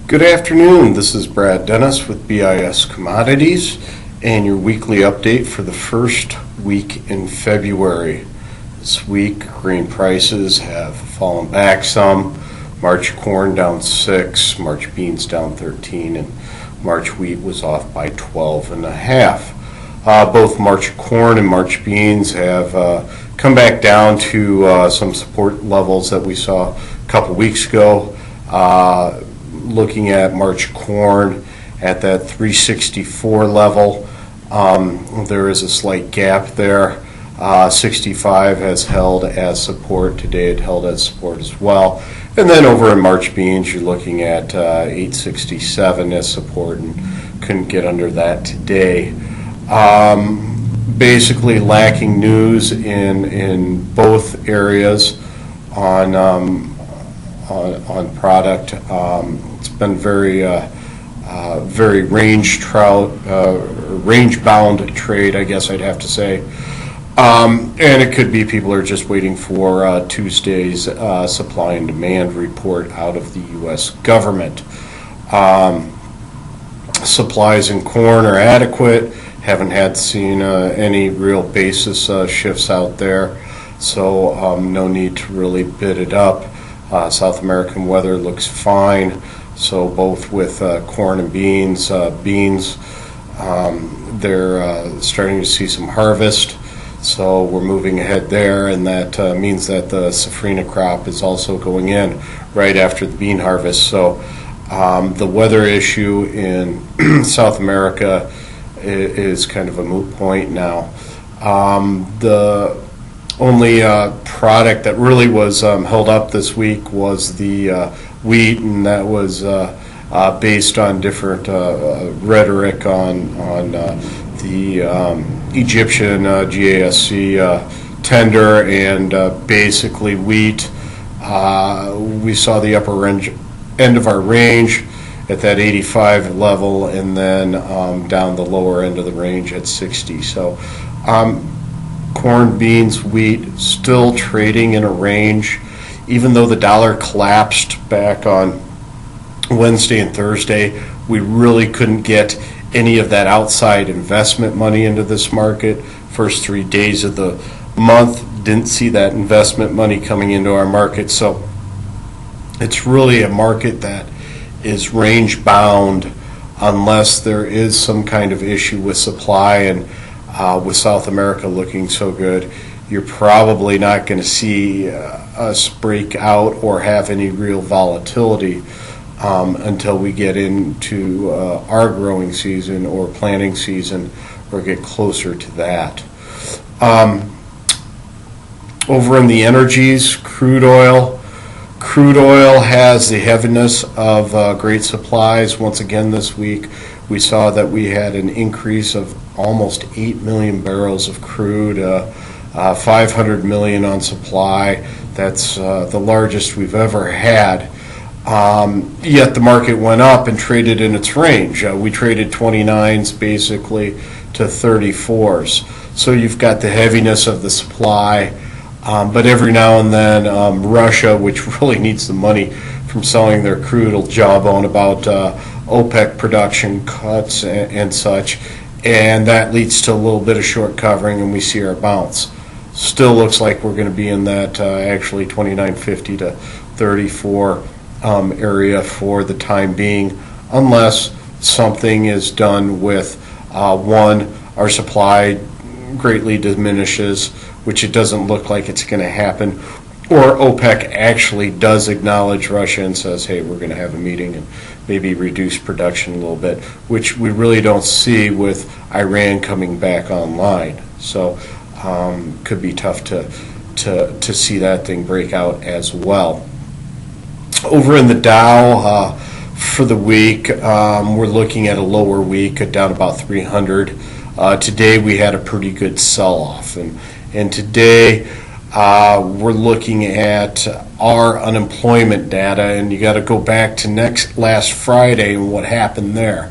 Good afternoon. This is Brad Dennis with BIS Commodities and your weekly update for the first week in February. This week, grain prices have fallen back some. March corn down 6, March beans down 13, and March wheat was off by 12.5. Both March corn and March beans have come back down to some support levels that we saw a couple weeks ago. Looking at March corn at that 364 level, there is a slight gap there. 65 has held as support. Today it held as support as well. And then over in March beans, you're looking at 867 as support and couldn't get under that today. Basically lacking news in both areas on product. It's been very range bound trade, I guess I'd have to say. And it could be people are just waiting for Tuesday's supply and demand report out of the U.S. government. Supplies in corn are adequate. Haven't seen any real basis shifts out there, so no need to really bid it up. South American weather looks fine, so both with corn and beans, they're starting to see some harvest, so we're moving ahead there, and that means that the safrinha crop is also going in right after the bean harvest. So the weather issue in South America is kind of a moot point now. The only product that really was held up this week was the wheat, and that was based on different rhetoric on the Egyptian GASC tender, and basically wheat. We saw the upper end of our range at that 85 level, and then down the lower end of the range at 60. So corn, beans, wheat still trading in a range. Even though the dollar collapsed back on Wednesday and Thursday, we really couldn't get any of that outside investment money into this market. First 3 days of the month, didn't see that investment money coming into our market. So it's really a market that is range bound unless there is some kind of issue with supply, and with South America looking so good, you're probably not going to see us break out or have any real volatility until we get into our growing season or planting season or get closer to that. Over in the energies, crude oil has the heaviness of great supplies. Once again this week, we saw that we had an increase of almost 8 million barrels of crude, 500 million on supply. That's the largest we've ever had. Yet the market went up and traded in its range. We traded 29s basically to 34s. So you've got the heaviness of the supply, but every now and then Russia, which really needs the money from selling their crude, will jawbone about OPEC production cuts and such, and that leads to a little bit of short covering, and we see our bounce. Still looks like we're going to be in that actually 29.50 to 34 area for the time being, unless something is done with one, our supply greatly diminishes, which it doesn't look like it's going to happen, or OPEC actually does acknowledge Russia and says, hey, we're going to have a meeting and maybe reduce production a little bit, which we really don't see with Iran coming back online. So could be tough to see that thing break out as well. Over in the Dow for the week, we're looking at a lower week, down about 300. Today we had a pretty good sell-off, and today we're looking at our unemployment data, and you got to go back to last Friday and what happened there.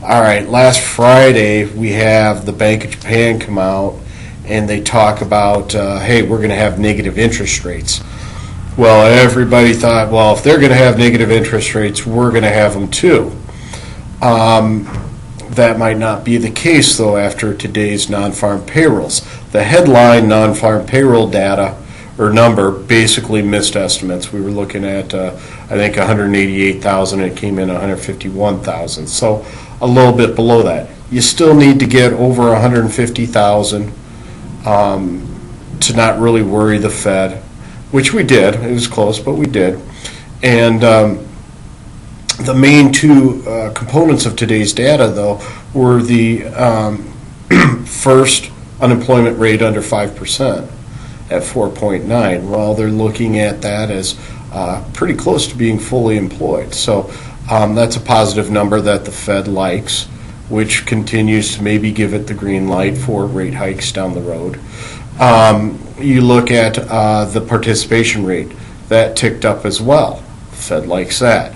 All right, last Friday we have the Bank of Japan come out and they talk about, hey, we're going to have negative interest rates. Well, everybody thought, well, if they're going to have negative interest rates, we're going to have them too. That might not be the case, though, after today's non-farm payrolls. The headline non-farm payroll data or number basically missed estimates. We were looking at, I think, 188,000. It came in 151,000. So a little bit below that. You still need to get over 150,000 to not really worry the Fed, which we did. It was close, but we did. And the main two components of today's data, though, were the first unemployment rate under 5% at 4.9. Well, they're looking at that as pretty close to being fully employed. So that's a positive number that the Fed likes, which continues to maybe give it the green light for rate hikes down the road. You look at the participation rate. That ticked up as well. The Fed likes that.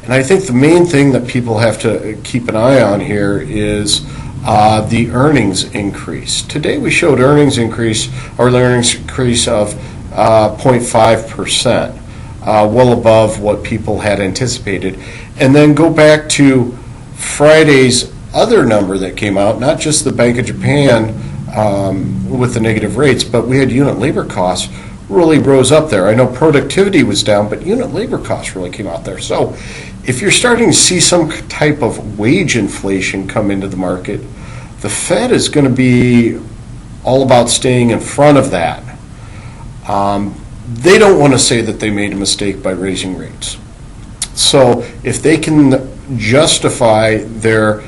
And I think the main thing that people have to keep an eye on here is the earnings increase. Today we showed earnings increase of 0.5%, well above what people had anticipated. And then go back to Friday's other number that came out, not just the Bank of Japan with the negative rates, but we had unit labor costs really rose up there. I know productivity was down, but unit labor costs really came out there. So if you're starting to see some type of wage inflation come into the market, the Fed is going to be all about staying in front of that. They don't want to say that they made a mistake by raising rates. So if they can justify their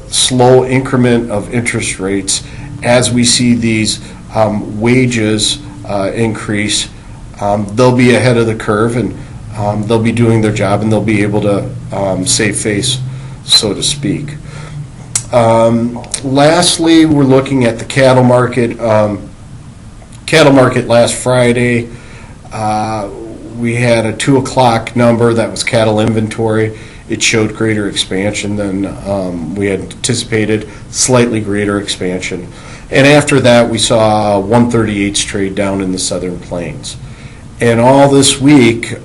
slow increment of interest rates as we see these wages increase, they'll be ahead of the curve, and they'll be doing their job, and they'll be able to save face, so to speak. Lastly, we're looking at the cattle market. Cattle market last Friday, we had a 2 o'clock number that was cattle inventory. It showed greater expansion than we had anticipated, slightly greater expansion. And after that, we saw 138s trade down in the Southern Plains. And all this week,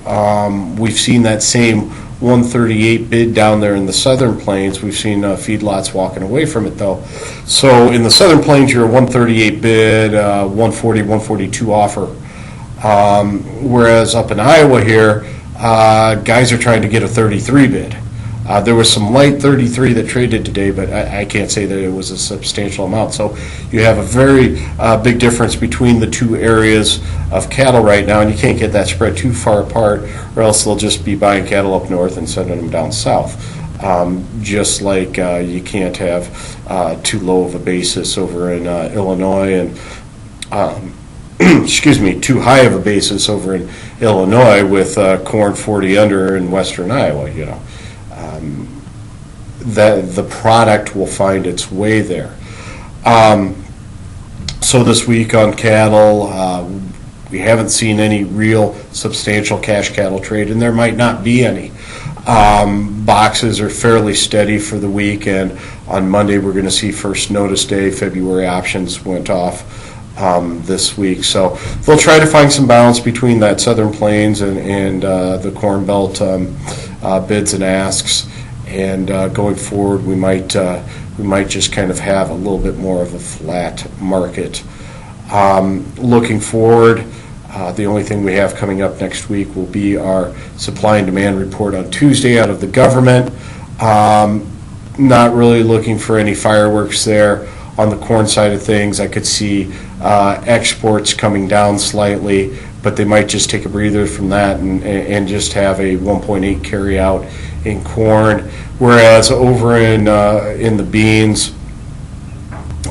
we've seen that same 138 bid down there in the Southern Plains. We've seen feedlots walking away from it, though. So in the Southern Plains, you're a 138 bid, 140, 142 offer. Whereas up in Iowa here, guys are trying to get a 33 bid. There was some light 33 that traded today, but I can't say that it was a substantial amount. So you have a very big difference between the two areas of cattle right now, and you can't get that spread too far apart, or else they'll just be buying cattle up north and sending them down south. Just like you can't have too low of a basis over in Illinois and too high of a basis over in Illinois with corn 40 under in western Iowa, that the product will find its way there. So this week on cattle, we haven't seen any real substantial cash cattle trade, and there might not be any. Boxes are fairly steady for the week, and on Monday we're going to see first notice day. February options went off this week, so they'll try to find some balance between that Southern Plains and the Corn Belt bids and asks. And going forward, we might just kind of have a little bit more of a flat market. Looking forward, the only thing we have coming up next week will be our supply and demand report on Tuesday out of the government. Not really looking for any fireworks there. On the corn side of things, I could see exports coming down slightly, but they might just take a breather from that and just have a 1.8 carry out in corn. Whereas over in the beans,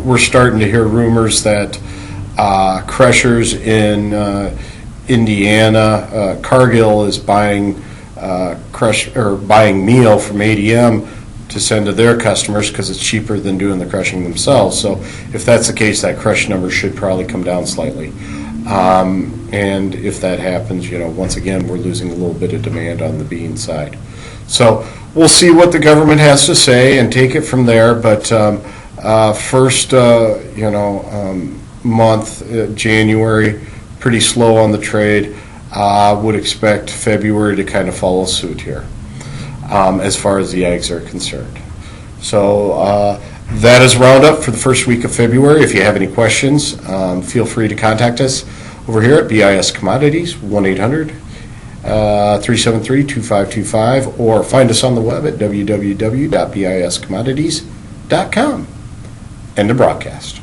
we're starting to hear rumors that crushers in Indiana, Cargill is buying buying meal from ADM to send to their customers because it's cheaper than doing the crushing themselves. So if that's the case, that crush number should probably come down slightly. And if that happens, once again, we're losing a little bit of demand on the bean side. So we'll see what the government has to say and take it from there. But first, month, January, pretty slow on the trade. Would expect February to kind of follow suit here, as far as the eggs are concerned. So that is Roundup for the first week of February. If you have any questions, feel free to contact us over here at BIS Commodities, 1-800-373-2525, or find us on the web at www.biscommodities.com. End of broadcast.